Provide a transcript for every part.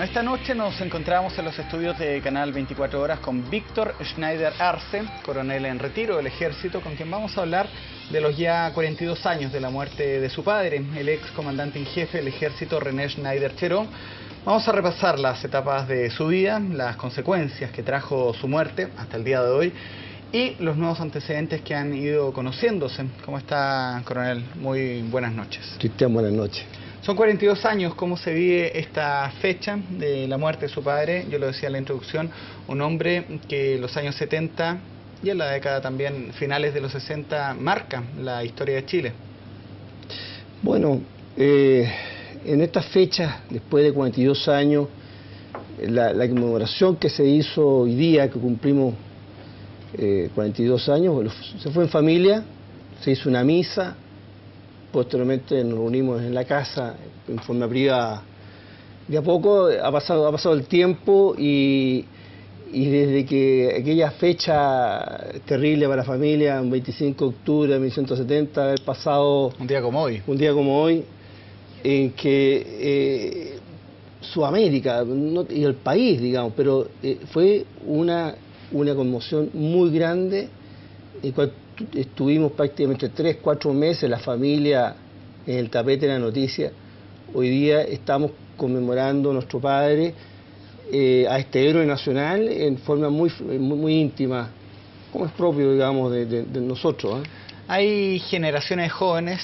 Bueno, esta noche nos encontramos en los estudios de Canal 24 Horas con Víctor Schneider Arce, coronel en retiro del Ejército, con quien vamos a hablar de los ya 42 años de la muerte de su padre, el ex comandante en jefe del Ejército, René Schneider Cheró. Vamos a repasar las etapas de su vida, las consecuencias que trajo su muerte hasta el día de hoy y los nuevos antecedentes que han ido conociéndose. ¿Cómo está, coronel? Muy buenas noches. Cristian, buenas noches. Son 42 años. ¿Cómo se vive esta fecha de la muerte de su padre? Yo lo decía en la introducción, un hombre que en los años 70 y en la década también, finales de los 60, marca la historia de Chile. Bueno, en estas fechas, después de 42 años, la conmemoración que se hizo hoy día, que cumplimos 42 años, se fue en familia, se hizo una misa. Posteriormente nos reunimos en la casa en forma privada. De a poco ha pasado el tiempo y desde que aquella fecha terrible para la familia, un 25 de octubre de 1970, haber pasado... Un día como hoy, en que Sudamérica y el país, digamos, pero fue una conmoción muy grande, en cual estuvimos prácticamente 3-4 meses la familia en el tapete de la noticia. Hoy día estamos conmemorando a nuestro padre, a este héroe nacional, en forma muy íntima, como es propio, digamos, de nosotros, ¿eh? Hay generaciones jóvenes,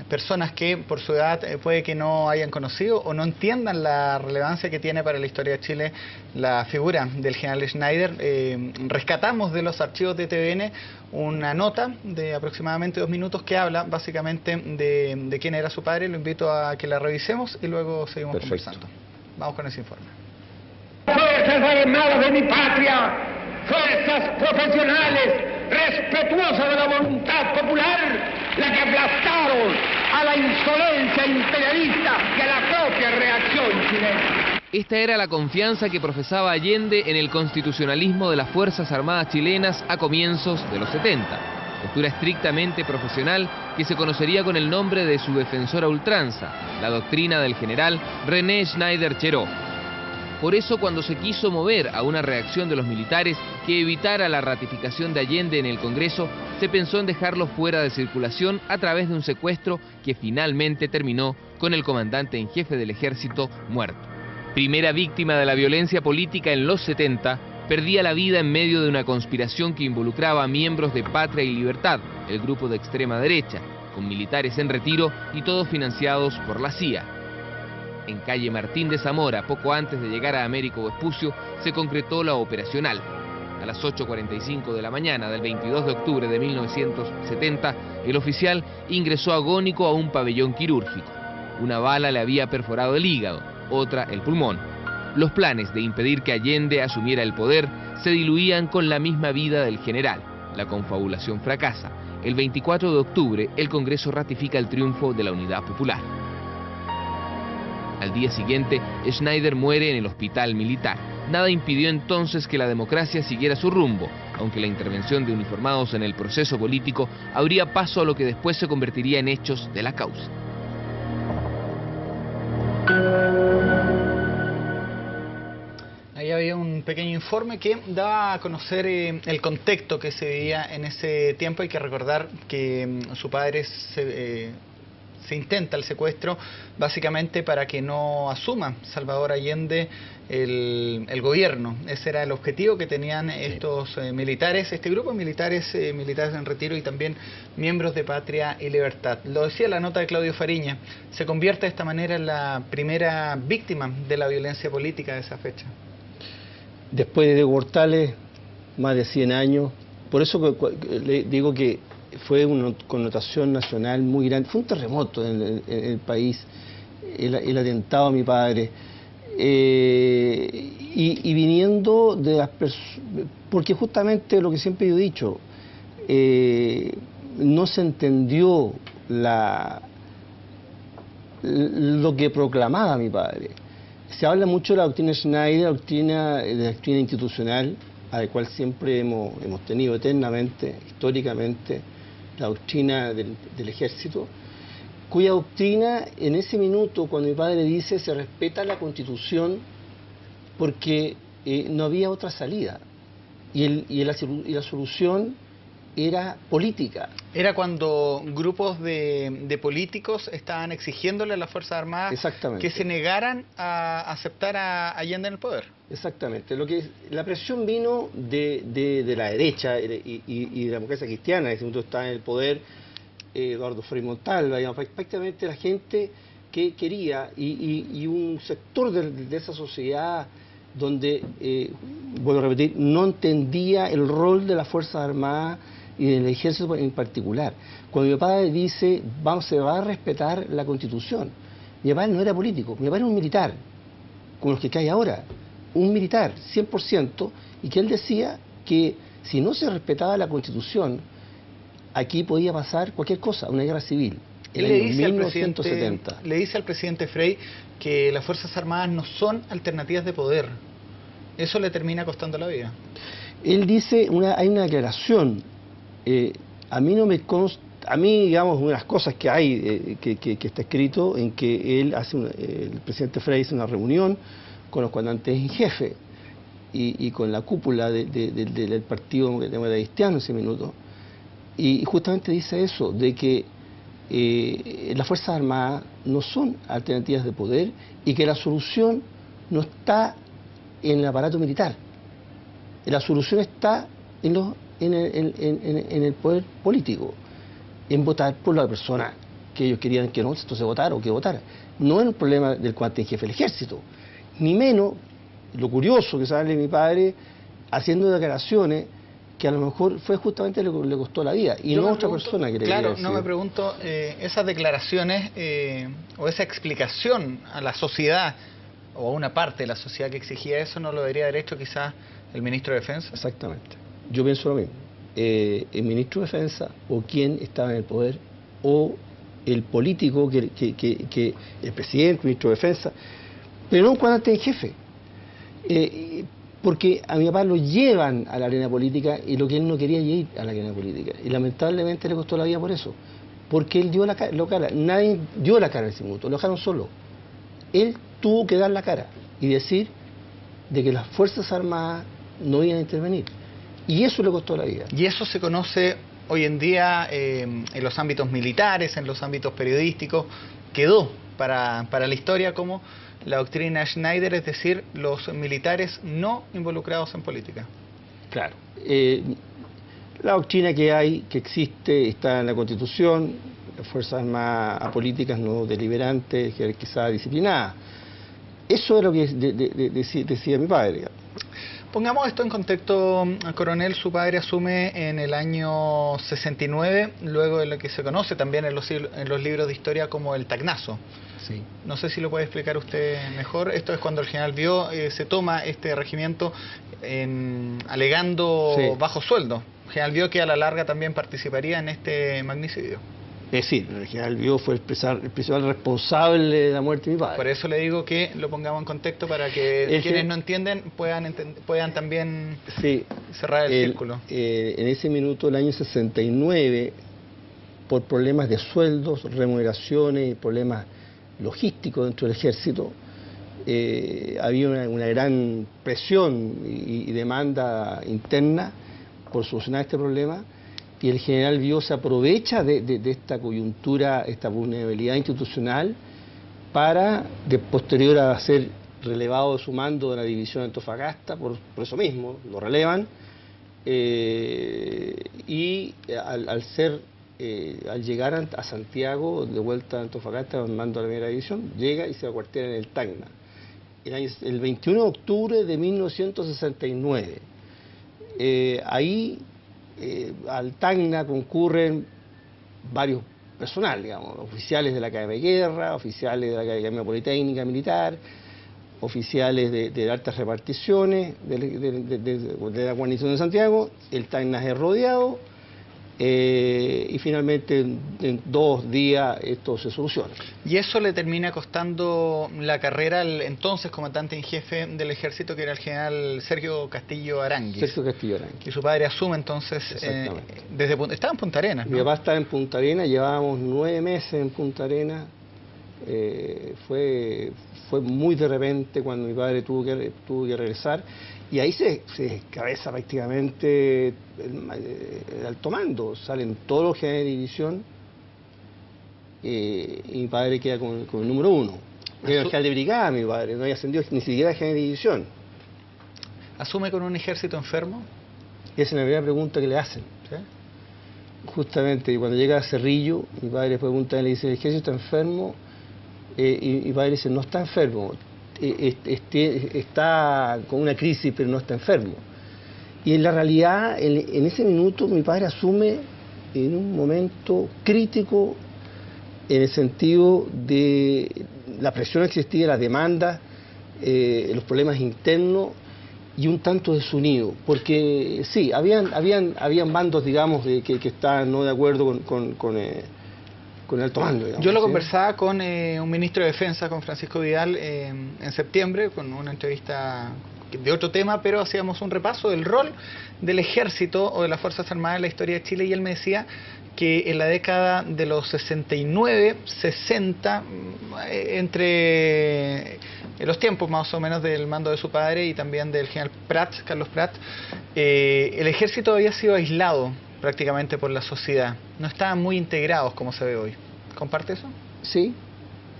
personas que por su edad puede que no hayan conocido o no entiendan la relevancia que tiene para la historia de Chile la figura del general Schneider. Rescatamos de los archivos de TVN una nota de aproximadamente 2 minutos que habla básicamente de quién era su padre. Lo invito a que la revisemos y luego seguimos conversando. Vamos con ese informe. Fuerzas Armadas de mi patria, fuerzas profesionales, respetuosa de la voluntad popular, la que aplastaron a la insolencia imperialista y a la propia reacción chilena. Esta era la confianza que profesaba Allende en el constitucionalismo de las Fuerzas Armadas chilenas a comienzos de los 70. Postura estrictamente profesional que se conocería con el nombre de su defensor a ultranza, la doctrina del general René Schneider Cheró. Por eso, cuando se quiso mover a una reacción de los militares que evitara la ratificación de Allende en el Congreso, se pensó en dejarlo fuera de circulación a través de un secuestro que finalmente terminó con el comandante en jefe del ejército muerto. Primera víctima de la violencia política en los 70, perdía la vida en medio de una conspiración que involucraba a miembros de Patria y Libertad, el grupo de extrema derecha, con militares en retiro y todos financiados por la CIA. En calle Martín de Zamora, poco antes de llegar a Américo Vespucio, se concretó la Operación Alfa. A las 8:45 de la mañana del 22 de octubre de 1970, el oficial ingresó agónico a un pabellón quirúrgico. Una bala le había perforado el hígado, otra el pulmón. Los planes de impedir que Allende asumiera el poder se diluían con la misma vida del general. La confabulación fracasa. El 24 de octubre, el Congreso ratifica el triunfo de la Unidad Popular. Al día siguiente, Schneider muere en el hospital militar. Nada impidió entonces que la democracia siguiera su rumbo, aunque la intervención de uniformados en el proceso político abría paso a lo que después se convertiría en hechos de la causa. Ahí había un pequeño informe que daba a conocer el contexto que se vivía en ese tiempo. Hay que recordar que su padre se intenta el secuestro básicamente para que no asuma Salvador Allende el gobierno. Ese era el objetivo que tenían estos militares, este grupo de militares en retiro y también miembros de Patria y Libertad. Lo decía la nota de Claudio Fariña, se convierte de esta manera en la primera víctima de la violencia política de esa fecha. Después de Portales, más de 100 años, por eso le digo que fue una connotación nacional muy grande. Fue un terremoto en el país, el atentado a mi padre. Y viniendo de las personas, porque justamente lo que siempre yo he dicho, no se entendió lo que proclamaba mi padre. Se habla mucho de la doctrina Schneider, de la doctrina institucional, a la cual siempre hemos tenido eternamente, históricamente, la doctrina del ejército, cuya doctrina en ese minuto, cuando mi padre dice se respeta la Constitución porque no había otra salida y la solución era política. Era cuando grupos de políticos estaban exigiéndole a las Fuerzas Armadas que se negaran a aceptar a Allende en el poder. Exactamente. La presión vino de la derecha y de la democracia cristiana, en ese momento estaba en el poder Eduardo Frei Montalva, digamos, prácticamente la gente que quería y un sector de esa sociedad donde, vuelvo a repetir, no entendía el rol de las Fuerzas Armadas y del ejército en particular. Cuando mi padre dice, se va a respetar la Constitución, mi padre no era político, mi padre era un militar, como los que hay ahora, un militar, 100%, y que él decía que si no se respetaba la Constitución, aquí podía pasar cualquier cosa, una guerra civil. Él le dice 1970. Le dice al presidente Frei que las Fuerzas Armadas no son alternativas de poder. Eso le termina costando la vida. Él dice, hay una declaración, a mí no me consta, a mí, digamos, unas cosas que hay, que está escrito, en que él el presidente Frei hace una reunión con los comandantes en jefe y con la cúpula del Partido Demócrata Cristiano en ese minuto, y justamente dice eso, de que las Fuerzas Armadas no son alternativas de poder y que la solución no está en el aparato militar, la solución está en el poder político, en votar por la persona que ellos querían que no, entonces votar o que votara. No es un problema del comandante en jefe del ejército, ni menos lo curioso que sale mi padre haciendo declaraciones que a lo mejor fue justamente lo que le costó la vida y no otra persona que le quería decir. No me pregunto, esas declaraciones o esa explicación a la sociedad o a una parte de la sociedad que exigía eso, ¿no lo debería haber hecho quizás el ministro de Defensa? Exactamente, yo pienso lo mismo. El ministro de Defensa o quien estaba en el poder o el político que el presidente, el ministro de Defensa, pero no un comandante en jefe, porque a mi papá lo llevan a la arena política y lo que él no quería ir a la arena política, y lamentablemente le costó la vida por eso, porque él dio la cara, nadie dio la cara en ese minuto, lo dejaron solo. Él tuvo que dar la cara y decir de que las Fuerzas Armadas no iban a intervenir, y eso le costó la vida. Y eso se conoce hoy en día en los ámbitos militares, en los ámbitos periodísticos, quedó para la historia como la doctrina Schneider, es decir, los militares no involucrados en política. Claro. La doctrina que existe, está en la Constitución, las Fuerzas Armadas apolíticas, no deliberantes, quizás disciplinadas. Eso es lo que decía mi padre. Pongamos esto en contexto, coronel. Su padre asume en el año 69, luego de lo que se conoce también en los libros de historia como el Tacnazo. Sí. No sé si lo puede explicar usted mejor. Esto es cuando el general Bió se toma este regimiento alegando bajo sueldo. El general Bió que a la larga también participaría en este magnicidio. Es decir, el general Bió fue el principal responsable de la muerte de mi padre. Por eso le digo que lo pongamos en contexto para que quienes no entienden puedan también cerrar el círculo. En ese minuto, el año 69, por problemas de sueldos, remuneraciones y problemas logísticos dentro del ejército, había una gran presión y demanda interna por solucionar este problema, y el general Bió se aprovecha de esta coyuntura, esta vulnerabilidad institucional, para, posterior a ser relevado de su mando de la división de Antofagasta, por eso mismo, lo relevan, y al llegar a Santiago, de vuelta a Antofagasta, al mando de la primera división, llega y se acuartela en el Tacna, el 21 de octubre de 1969. Ahí al Tacna concurren varios personal, digamos, oficiales de la Academia de Guerra, oficiales de la Academia Politécnica Militar, oficiales de altas reparticiones de la guarnición de Santiago. El Tacna es rodeado y finalmente en 2 días esto se soluciona. Y eso le termina costando la carrera al entonces comandante en jefe del ejército, que era el general Sergio Castillo Aránguiz. Sergio Castillo Aránguiz. Y su padre asume entonces, estaba en Punta Arenas, ¿no? Mi papá estaba en Punta Arenas, llevábamos 9 meses en Punta Arenas. Fue muy de repente cuando mi padre tuvo que regresar, y ahí se descabeza prácticamente el alto mando. Salen todos los generales de división, y mi padre queda con el número 1. Era el general de brigada, mi padre, no había ascendido ni siquiera a general de división. ¿Asume con un ejército enfermo? Esa es la primera pregunta que le hacen. ¿Sí? Justamente, y cuando llega a Cerrillo, mi padre le pregunta, le dice: ¿el ejército está enfermo? Y mi padre dice: no está enfermo, está con una crisis, pero no está enfermo. Y en la realidad, en ese minuto, mi padre asume en un momento crítico, en el sentido de la presión que existía, la demanda, los problemas internos y un tanto desunido, porque sí, habían bandos, digamos, que estaban no de acuerdo con el alto mando, digamos. Yo lo ¿sí? conversaba con un ministro de Defensa, con Francisco Vidal, en septiembre, con una entrevista de otro tema, pero hacíamos un repaso del rol del ejército o de las Fuerzas Armadas en la historia de Chile, y él me decía que en la década de los 69, 60, entre los tiempos más o menos del mando de su padre y también del general Carlos Prat, el ejército había sido aislado prácticamente por la sociedad. No estaban muy integrados como se ve hoy. ¿Comparte eso? Sí.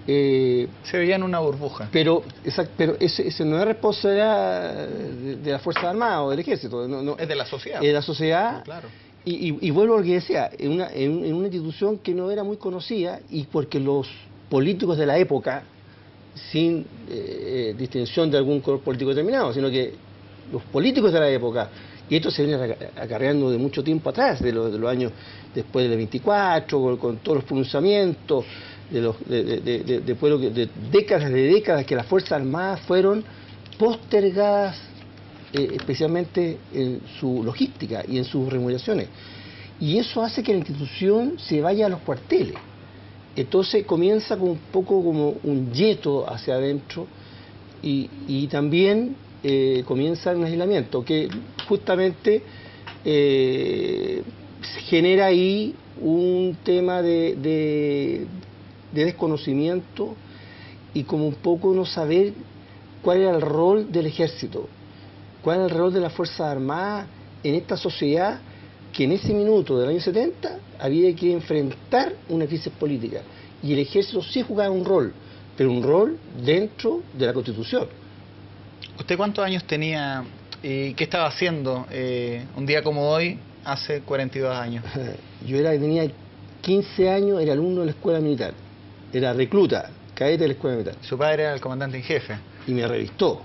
Se veía en una burbuja. Pero ese no es responsabilidad de las Fuerzas Armadas o del Ejército. No, es de la sociedad. Es de la sociedad. Claro. Y vuelvo a lo que decía, en una institución que no era muy conocida, y porque los políticos de la época, sin distinción de algún color político determinado, sino que los políticos de la época, y esto se viene acarreando de mucho tiempo atrás, de los años después del 24, con todos los pronunciamientos, de décadas que las Fuerzas Armadas fueron postergadas, especialmente en su logística y en sus remuneraciones. Y eso hace que la institución se vaya a los cuarteles. Entonces comienza con un poco como un yeto hacia adentro, y también comienza un aislamiento que justamente genera ahí un tema de desconocimiento, y como un poco no saber cuál era el rol del ejército, cuál era el rol de las Fuerzas Armadas en esta sociedad que en ese minuto del año 70 había que enfrentar una crisis política, y el ejército sí jugaba un rol, pero un rol dentro de la Constitución. ¿Usted cuántos años tenía y qué estaba haciendo un día como hoy, hace 42 años? Tenía 15 años, era alumno de la escuela militar, era recluta, cadete de la escuela militar. Su padre era el comandante en jefe. Y me revistó.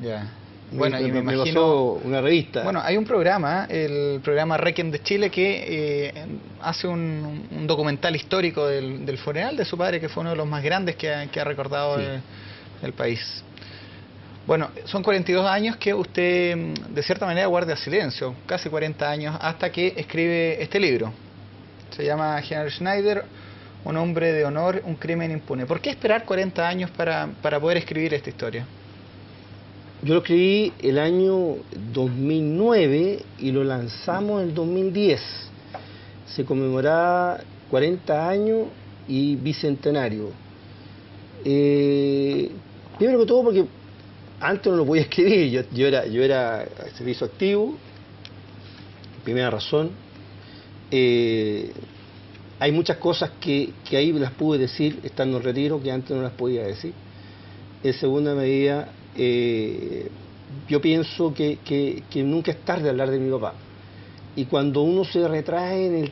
Ya. Bueno, y me me imagino... pasó una revista. Bueno, hay un programa, el programa Requiem de Chile, que hace un documental histórico del funeral de su padre, que fue uno de los más grandes que ha recordado sí. el país. Bueno, son 42 años que usted, de cierta manera, guarda silencio, casi 40 años, hasta que escribe este libro. Se llama General Schneider, un hombre de honor, un crimen impune. ¿Por qué esperar 40 años para poder escribir esta historia? Yo lo escribí el año 2009 y lo lanzamos en el 2010. Se conmemoraba 40 años y bicentenario. Primero que todo porque antes no lo podía escribir, yo era servicio activo, primera razón. Hay muchas cosas que ahí las pude decir estando en retiro, que antes no las podía decir. En segunda medida, yo pienso que nunca es tarde hablar de mi papá. Y cuando uno se retrae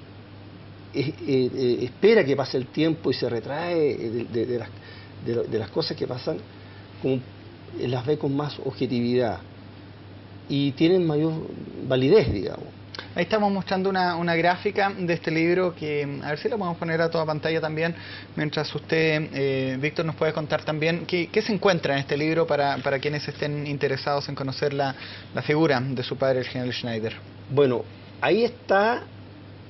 espera que pase el tiempo y se retrae de las cosas que pasan, como las ve con más objetividad y tienen mayor validez, digamos. Ahí estamos mostrando una gráfica de este libro que, a ver si la podemos poner a toda pantalla también, mientras usted, Víctor, nos puede contar también qué se encuentra en este libro para quienes estén interesados en conocer la figura de su padre, el general Schneider. Bueno, ahí está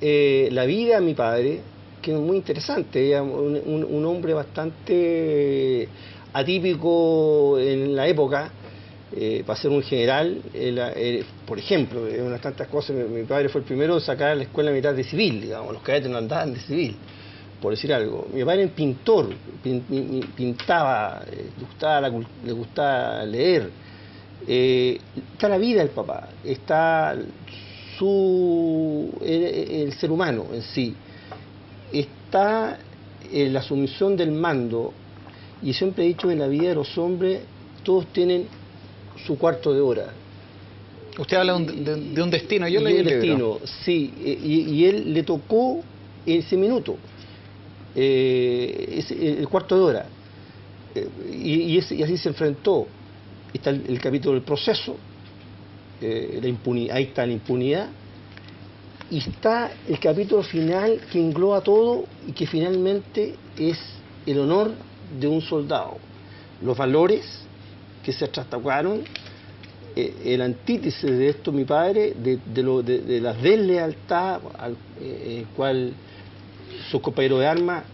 la vida de mi padre, que es muy interesante, era un hombre bastante atípico en la época, para ser un general. Por ejemplo, unas tantas cosas, mi padre fue el primero en sacar a la escuela militar de civil, digamos, los cadetes no andaban de civil, por decir algo. Mi padre era pintor, pintaba, le gustaba leer. Está la vida del papá, está el ser humano en sí, está la sumisión del mando, y siempre he dicho que en la vida de los hombres todos tienen su cuarto de hora. Usted habla de un destino, yo leí el el libro. destino, sí, y él le tocó ese minuto, el cuarto de hora, y así se enfrentó. Está el capítulo del proceso, ahí está la impunidad, y está el capítulo final que engloba todo y que finalmente es el honor de un soldado, los valores que se trastocaron, el antítesis de esto, mi padre, de la deslealtad al cual sus compañeros de armas,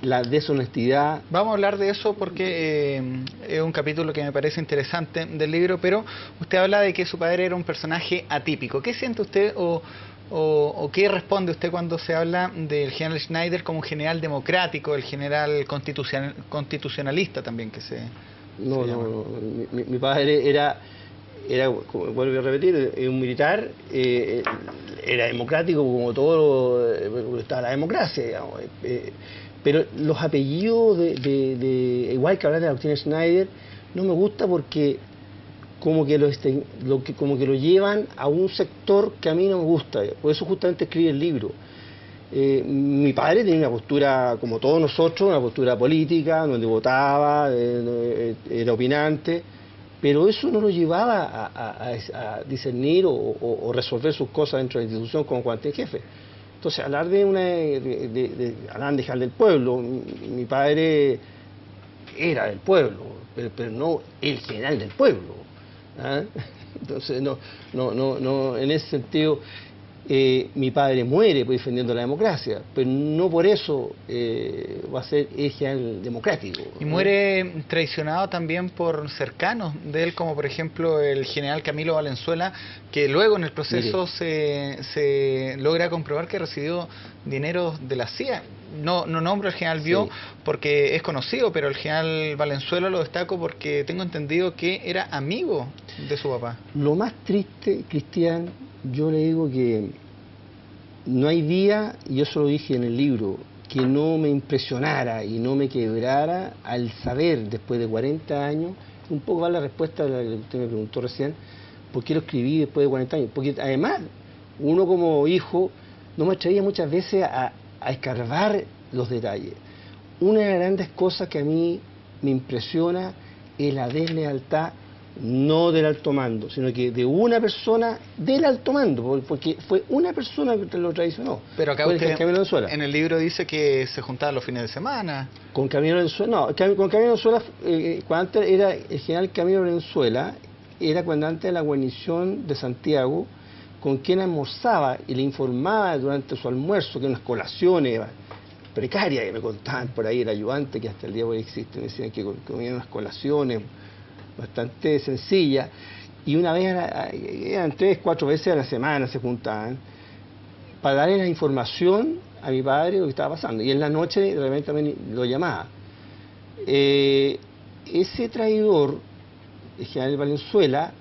la deshonestidad. Vamos a hablar de eso porque es un capítulo que me parece interesante del libro, pero usted habla de que su padre era un personaje atípico. ¿Qué siente usted o qué responde usted cuando se habla del general Schneider como un general democrático, el general constitucionalista también que se llama? No. Mi padre era, como vuelvo a repetir, un militar, era democrático como todo, estaba la democracia, digamos. Pero los apellidos igual que hablar de la doctrina Schneider, no me gusta porque como que lo llevan a un sector que a mí no me gusta. Por eso justamente escribí el libro. Mi padre tenía una postura, como todos nosotros, una postura política, donde votaba, era opinante, pero eso no lo llevaba a discernir o resolver sus cosas dentro de la institución como cuartel jefe. Entonces, hablar hablaban de general del pueblo. Mi padre era del pueblo, pero no el general del pueblo. ¿Ah? Entonces, no, en ese sentido, mi padre muere defendiendo la democracia, pero no por eso va a ser el general democrático. Y muere traicionado también por cercanos de él, como por ejemplo el general Camilo Valenzuela, que luego en el proceso se logra comprobar que recibió dinero de la CIA. No nombro al general Bió porque es conocido, pero el general Valenzuela lo destaco porque tengo entendido que era amigo de su papá. Lo más triste, Cristian, yo le digo que no hay día, y eso lo dije en el libro, que no me impresionara y no me quebrara al saber, después de 40 años, un poco va la respuesta a la que usted me preguntó recién, ¿por qué lo escribí después de 40 años? Porque además, uno como hijo no me atrevería muchas veces a escarbar los detalles. Una de las grandes cosas que a mí me impresiona es la deslealtad, no del alto mando, sino que de una persona del alto mando, porque fue una persona que lo traicionó. Pero acá usted en el libro dice que se juntaban los fines de semana. Con Camilo Valenzuela, no, con Camilo Valenzuela, cuando antes era el general Camilo Valenzuela, era cuando antes de la guarnición de Santiago, con quien almorzaba y le informaba durante su almuerzo, que unas colaciones precarias que me contaban por ahí, el ayudante que hasta el día de hoy existe, me decían que comían unas colaciones bastante sencillas, y una vez, eran 3, 4 veces a la semana se juntaban, para darle la información a mi padre de lo que estaba pasando, y en la noche realmente también lo llamaba. Ese traidor, el general Valenzuela,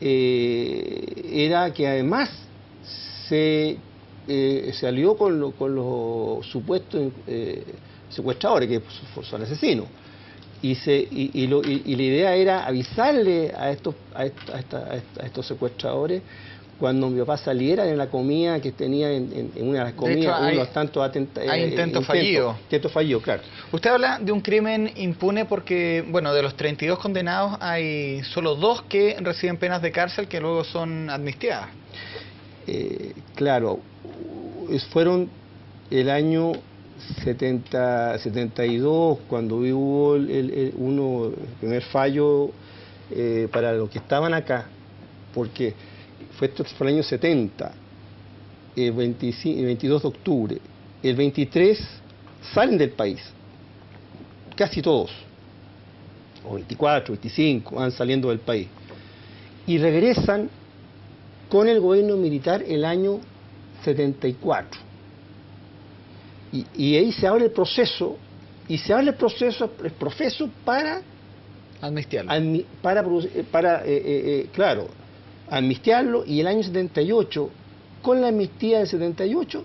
era que además se alió con los supuestos secuestradores, que son asesinos, y la idea era avisarle a estos secuestradores cuando mi papá saliera en la comida que tenía en una de las comidas, unos tantos intentos fallidos. Intentos fallidos, claro. Usted habla de un crimen impune porque, bueno, de los 32 condenados hay solo 2 que reciben penas de cárcel que luego son amnistiadas. Claro, fueron el año 72 cuando hubo el primer fallo para los que estaban acá, porque esto fue el año 70, el 22 de octubre. El 23 salen del país, casi todos, o 24, 25, van saliendo del país. Y regresan con el gobierno militar el año 74. Y ahí se abre el proceso, el proceso para amnistiarlo. Claro, amnistiarlo, y el año 78, con la amnistía del 78,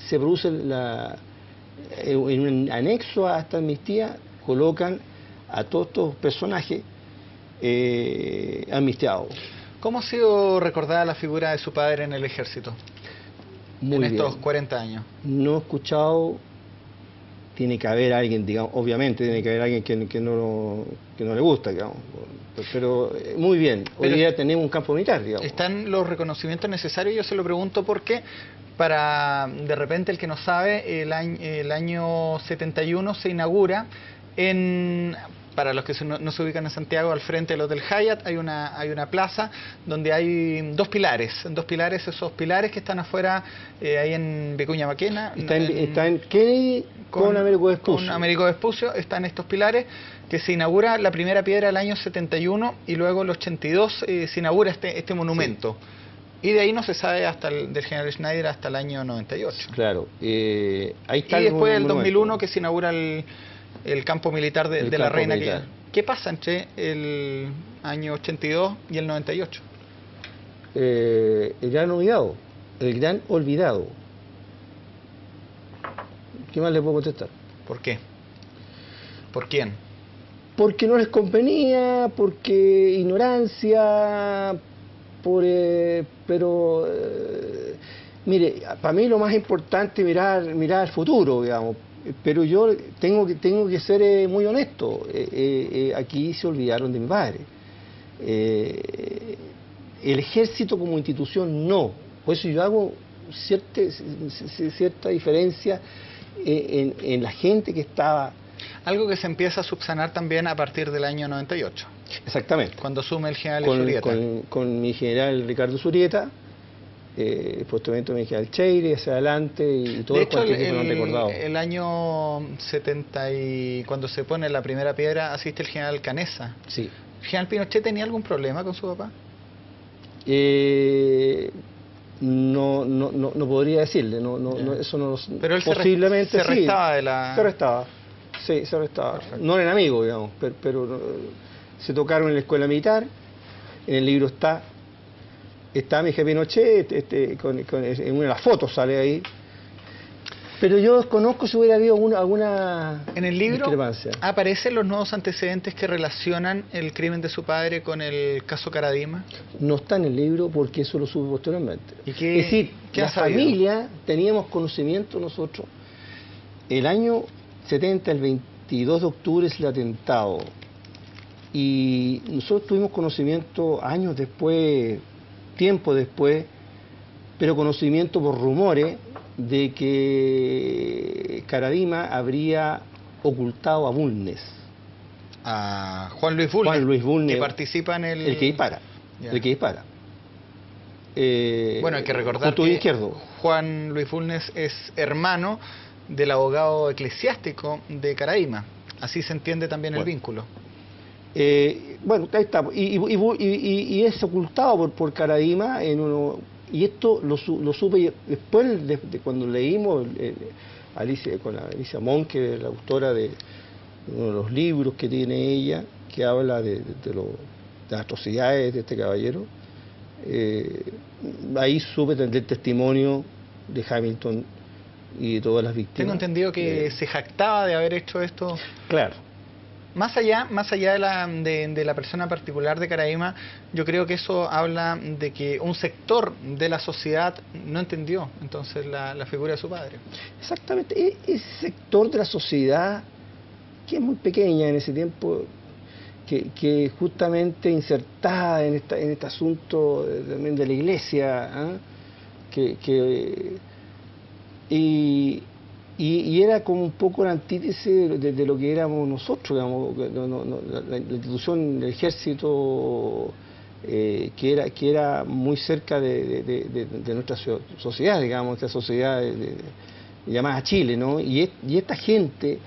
se produce en un anexo a esta amnistía, colocan a todos estos personajes amnistiados. ¿Cómo ha sido recordada la figura de su padre en el ejército? Muy en estos bien. 40 años. No he escuchado, tiene que haber alguien, digamos, obviamente tiene que haber alguien que no le gusta, digamos, pero muy bien. Hoy día tenemos un campo militar, digamos. ¿Están los reconocimientos necesarios? Yo se lo pregunto porque, para de repente el que no sabe, el año 71 se inaugura para los que no se ubican en Santiago, al frente del Hotel Hyatt hay una plaza donde hay dos pilares, esos pilares que están afuera, ahí en Vicuña Maquena. Está en Kennedy con Américo Vespucio. Con Américo Vespucio están estos pilares, que se inaugura la primera piedra el año 71 y luego el 82 se inaugura este monumento. Sí. Y de ahí no se sabe del general Schneider hasta el año 98. Claro. Ahí está. Y después del 2001 que se inaugura el campo militar de la Reina. ¿Qué pasa entre el año 82 y el 98? El gran olvidado. ¿Qué más le puedo contestar? ¿Por qué? ¿Por quién? Porque no les convenía, porque ignorancia, mire, para mí lo más importante es mirar al futuro, digamos. Pero yo tengo que ser muy honesto. Aquí se olvidaron de mi padre. El ejército como institución no. Por eso yo hago cierta diferencia en la gente que estaba. Algo que se empieza a subsanar también a partir del año 98. Exactamente. Cuando asume el general Zurieta. Con mi general Ricardo Zurieta. Posteriormente mi general Cheire, hacia adelante, y todo de hecho, que no han recordado. El año 70 y cuando se pone la primera piedra asiste el general Canesa. Sí. ¿El general Pinochet tenía algún problema con su papá? No podría decirle, eso no. Pero él posiblemente se restaba de la. Se restaba. Sí, se restaba. Perfecto. No eran amigos, digamos, pero se tocaron en la escuela militar. En el libro está mi jefe Pinochet, en una de las fotos sale ahí. Pero yo desconozco si hubiera habido alguna en el libro discrepancia. ¿Aparecen los nuevos antecedentes que relacionan el crimen de su padre con el caso Caradima? No está en el libro porque eso lo supe posteriormente. ¿Y es decir, la familia teníamos conocimiento nosotros. El año 70, el 22 de octubre es el atentado. Y nosotros tuvimos conocimiento años después, tiempo después, pero conocimiento por rumores de que Caradima habría ocultado a Bulnes. A Juan Luis Bulnes. Juan Luis Bulnes, que participa en el que dispara. Yeah. El que dispara. Bueno, hay que recordar que izquierdo. Juan Luis Bulnes es hermano del abogado eclesiástico de Caradima. Así se entiende también el vínculo. Bueno, ahí está. Y es ocultado por Caradima en uno. Y esto lo supe después de cuando leímos con Alicia Monk, que es la autora de uno de los libros que tiene ella, que habla de las atrocidades de este caballero. Ahí supe del testimonio de Hamilton y de todas las víctimas. Tengo entendido que se jactaba de haber hecho esto. Claro. Más allá de la persona particular de Caradima, yo creo que eso habla de que un sector de la sociedad no entendió entonces la figura de su padre. Exactamente. Ese sector de la sociedad, que es muy pequeña en ese tiempo, que justamente insertada en este asunto también de la iglesia, y era como un poco la antítesis de lo que éramos nosotros, digamos, la institución del ejército que era muy cerca de nuestra sociedad, digamos, esta sociedad llamada Chile, ¿no? Y esta gente,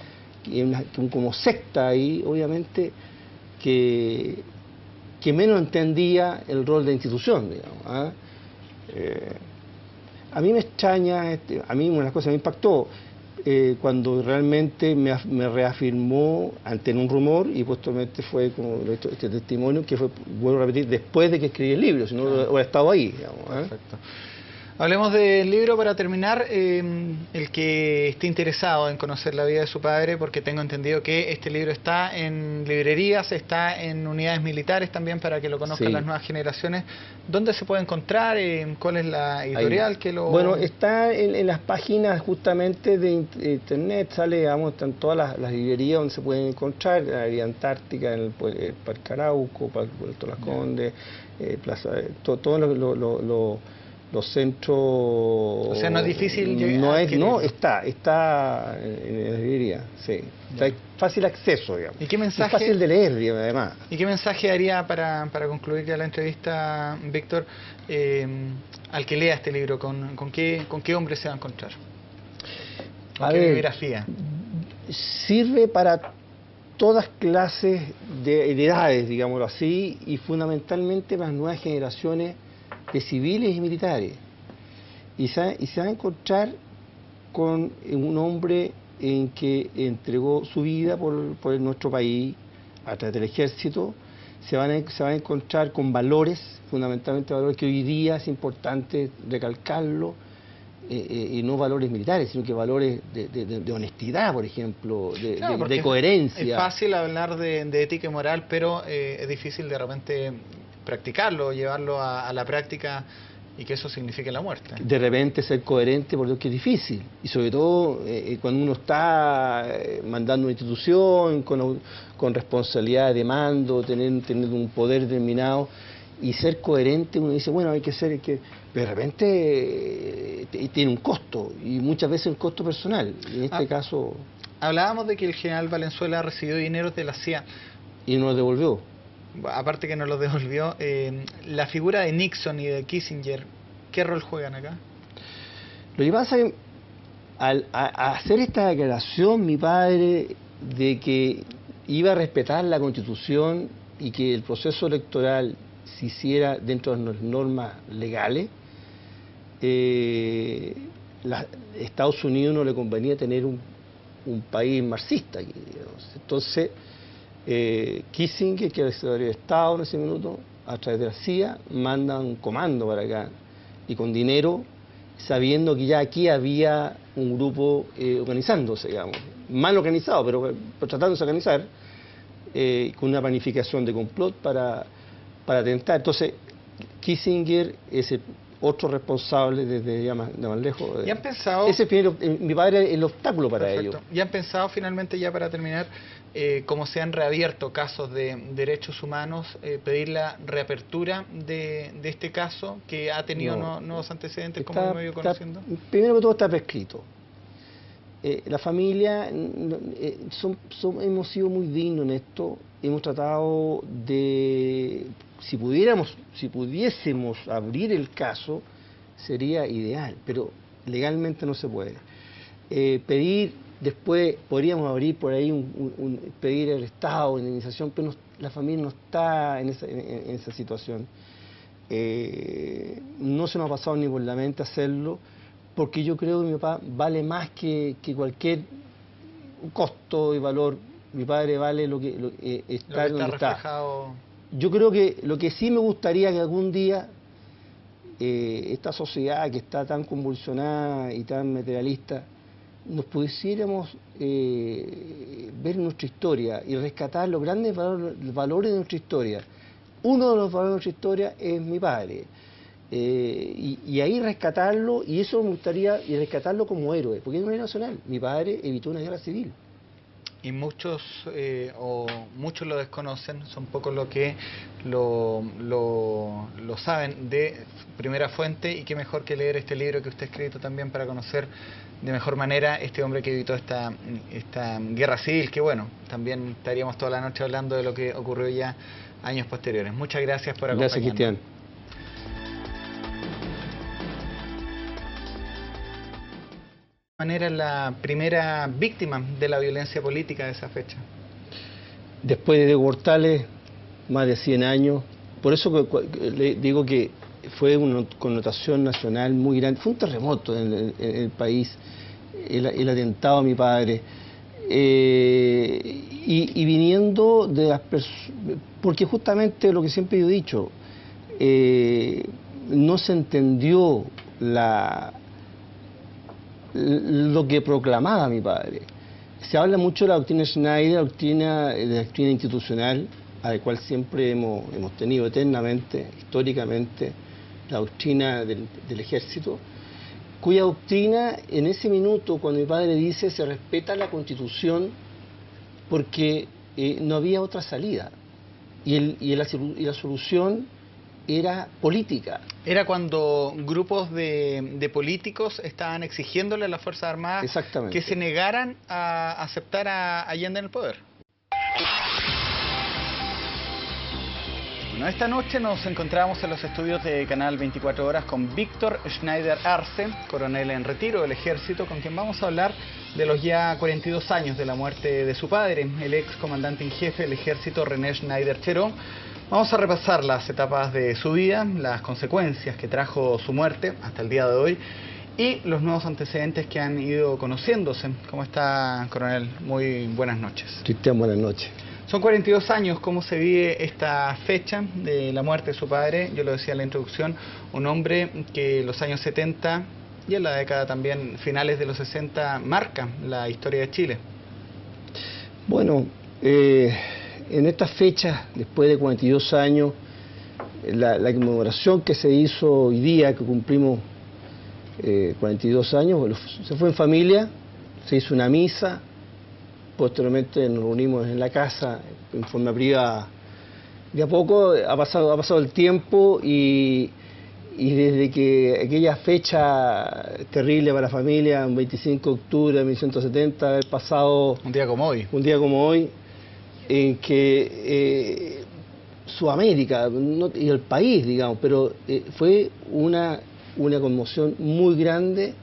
como secta ahí, obviamente, que menos entendía el rol de institución, digamos. ¿Ah? A mí me extraña, a mí una de las cosas que me impactó, cuando realmente me reafirmó ante un rumor, y posteriormente fue como este testimonio que fue, vuelvo a repetir, después de que escribí el libro, si no hubiera estado ahí, digamos. Perfecto. Hablemos del libro para terminar, el que esté interesado en conocer la vida de su padre, porque tengo entendido que este libro está en librerías, está en unidades militares también para que lo conozcan las nuevas generaciones. ¿Dónde se puede encontrar? ¿Cuál es la editorial que lo...? Bueno, está en las páginas justamente de internet, sale, digamos, están todas las librerías donde se pueden encontrar, la librería Antártica, en el Parque Arauco, Puerto Las Condes, Plaza, todos los centros. O sea, no es difícil llegar. No, está en la librería, sí. Está fácil acceso, digamos. ¿Y qué mensaje? Es fácil de leer, digamos, además. ¿Y qué mensaje haría para concluir ya la entrevista, Víctor, al que lea este libro? ¿Con qué hombre se va a encontrar? ¿Con qué biografía? Sirve para todas clases de edades, digámoslo así, y fundamentalmente para las nuevas generaciones de civiles y militares, y se va a encontrar con un hombre en que entregó su vida por nuestro país a través del ejército. Se va a encontrar con valores, fundamentalmente valores que hoy día es importante recalcarlo, y no valores militares, sino que valores de honestidad, por ejemplo, de coherencia. Es fácil hablar de ética y moral, pero es difícil de repente practicarlo, llevarlo a la práctica y que eso signifique la muerte. De repente ser coherente, por Dios que es difícil, y sobre todo cuando uno está mandando una institución con responsabilidad de mando, tener un poder determinado, y ser coherente, uno dice, bueno, hay que ser, de repente tiene un costo, y muchas veces un costo personal, y en este caso... Hablábamos de que el general Valenzuela recibió dinero de la CIA. Y no lo devolvió. Aparte que no lo devolvió, la figura de Nixon y de Kissinger, ¿qué rol juegan acá? Lo que pasa es que al hacer esta declaración, mi padre, de que iba a respetar la Constitución y que el proceso electoral se hiciera dentro de las normas legales, Estados Unidos no le convenía tener un país marxista, digamos. Entonces, Kissinger, que era el secretario de Estado en ese minuto, a través de la CIA, manda un comando para acá, y con dinero, sabiendo que ya aquí había un grupo organizándose, digamos, mal organizado, pero tratándose de organizar, con una planificación de complot para atentar. Entonces, Kissinger es el otro responsable desde ya más lejos. ¿Y han pensado? Ese mi padre es el obstáculo para ello. ¿Y han pensado finalmente, ya para terminar, como se han reabierto casos de derechos humanos, pedir la reapertura de este caso que ha tenido nuevos antecedentes, como hemos ido conociendo? Primero que todo está prescrito. La familia, hemos sido muy dignos en esto, hemos tratado de, si pudiésemos abrir el caso, sería ideal, pero legalmente no se puede. Pedir, después podríamos abrir por ahí, pedir al Estado indemnización, pero la familia no está en esa situación. No se nos ha pasado ni por la mente hacerlo, porque yo creo que mi papá vale más que cualquier costo y valor. Mi padre vale lo que está donde está. Yo creo que lo que sí me gustaría que algún día esta sociedad que está tan convulsionada y tan materialista, nos pudiéramos ver nuestra historia y rescatar los grandes valores de nuestra historia. Uno de los valores de nuestra historia es mi padre. Y ahí rescatarlo, y eso me gustaría, y rescatarlo como héroe, porque es un héroe nacional. Mi padre evitó una guerra civil. Y muchos muchos lo desconocen, son pocos los que lo saben de primera fuente, y qué mejor que leer este libro que usted ha escrito también para conocer de mejor manera este hombre que evitó esta guerra civil, que bueno, también estaríamos toda la noche hablando de lo que ocurrió ya años posteriores. Muchas gracias por acompañarnos. Gracias, Cristian. De manera la primera víctima de la violencia política de esa fecha. Después de Diego Portales, más de 100 años, por eso le digo que fue una connotación nacional muy grande, fue un terremoto en el país, el atentado a mi padre, y viniendo de las personas, porque justamente lo que siempre yo he dicho, no se entendió lo que proclamaba mi padre. Se habla mucho de la doctrina Schneider, de la doctrina institucional, a la cual siempre hemos tenido eternamente, históricamente, la doctrina del ejército, cuya doctrina en ese minuto, cuando mi padre dice se respeta la Constitución porque no había otra salida, y la solución era política. Era cuando grupos de políticos estaban exigiéndole a las Fuerzas Armadas que se negaran a aceptar a Allende en el poder. Bueno, esta noche nos encontramos en los estudios de Canal 24 Horas con Víctor Schneider Arce, coronel en retiro del Ejército, con quien vamos a hablar de los ya 42 años de la muerte de su padre, el ex comandante en jefe del Ejército, René Schneider Cheró. Vamos a repasar las etapas de su vida, las consecuencias que trajo su muerte hasta el día de hoy y los nuevos antecedentes que han ido conociéndose. ¿Cómo está, coronel? Muy buenas noches. Cristian, buenas noches. Son 42 años. ¿Cómo se vive esta fecha de la muerte de su padre? Yo lo decía en la introducción, un hombre que en los años 70 y en la década también, finales de los 60, marca la historia de Chile. Bueno, en estas fechas, después de 42 años, la conmemoración que se hizo hoy día, que cumplimos 42 años, bueno, se fue en familia, se hizo una misa, posteriormente nos reunimos en la casa en forma privada. De a poco ha pasado el tiempo y desde que aquella fecha terrible para la familia, un 25 de octubre de 1970, haber pasado... Un día como hoy, en que Sudamérica y el país, digamos, pero fue una conmoción muy grande,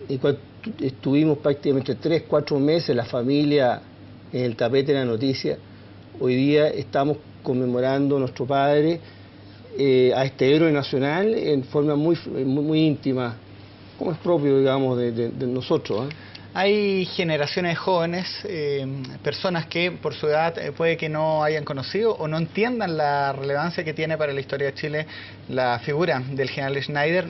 en cual estuvimos prácticamente 3-4 meses la familia en el tapete de la noticia. Hoy día estamos conmemorando a nuestro padre, a este héroe nacional, en forma muy íntima, como es propio, digamos, de nosotros, ¿eh? Hay generaciones jóvenes, personas que por su edad puede que no hayan conocido o no entiendan la relevancia que tiene para la historia de Chile la figura del general Schneider.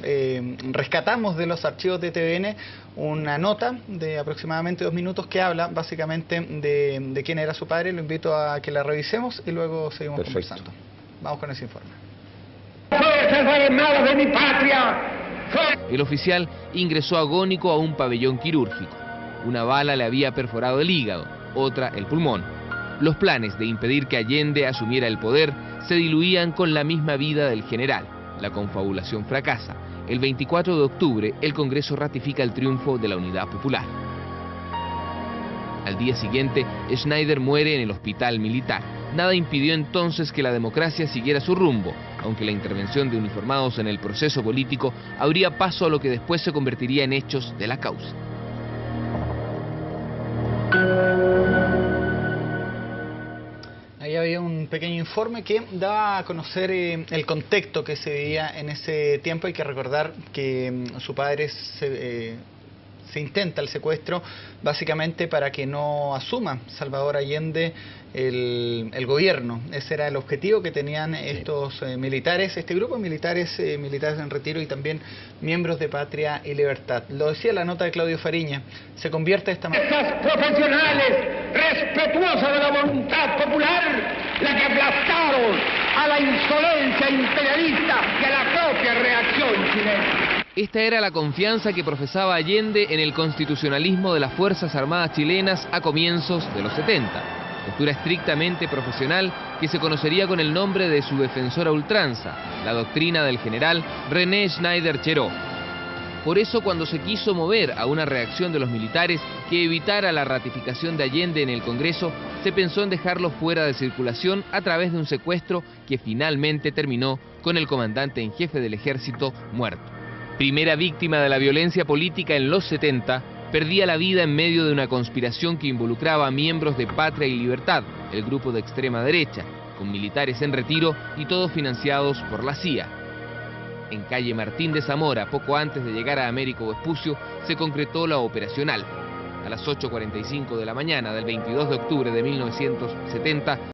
Rescatamos de los archivos de TVN una nota de aproximadamente 2 minutos que habla básicamente de quién era su padre. Lo invito a que la revisemos y luego seguimos conversando. Vamos con ese informe. ¡Fuerzas Armadas de mi patria! El oficial ingresó agónico a un pabellón quirúrgico. Una bala le había perforado el hígado, otra el pulmón. Los planes de impedir que Allende asumiera el poder se diluían con la misma vida del general. La confabulación fracasa. El 24 de octubre, el Congreso ratifica el triunfo de la Unidad Popular. Al día siguiente, Schneider muere en el hospital militar. Nada impidió entonces que la democracia siguiera su rumbo, aunque la intervención de uniformados en el proceso político abría paso a lo que después se convertiría en hechos de la causa. Ahí había un pequeño informe que daba a conocer el contexto que se vivía en ese tiempo. Hay que recordar que su padre se intenta el secuestro básicamente para que no asuma Salvador Allende el gobierno. Ese era el objetivo que tenían estos militares, este grupo de militares en retiro y también miembros de Patria y Libertad. Lo decía la nota de Claudio Fariña, se convierte de esta manera. Estas profesionales, respetuosas de la voluntad popular, la que aplastaron a la insolencia imperialista y a la propia reacción chilena. Esta era la confianza que profesaba Allende en el constitucionalismo de las Fuerzas Armadas chilenas a comienzos de los 70. Postura estrictamente profesional que se conocería con el nombre de su defensor a ultranza, la doctrina del general René Schneider Cheró. Por eso, cuando se quiso mover a una reacción de los militares que evitara la ratificación de Allende en el Congreso, se pensó en dejarlo fuera de circulación a través de un secuestro que finalmente terminó con el comandante en jefe del ejército muerto. Primera víctima de la violencia política en los 70, perdía la vida en medio de una conspiración que involucraba a miembros de Patria y Libertad, el grupo de extrema derecha, con militares en retiro y todos financiados por la CIA. En calle Martín de Zamora, poco antes de llegar a Américo Vespucio, se concretó la operacional. A las 8:45 de la mañana del 22 de octubre de 1970,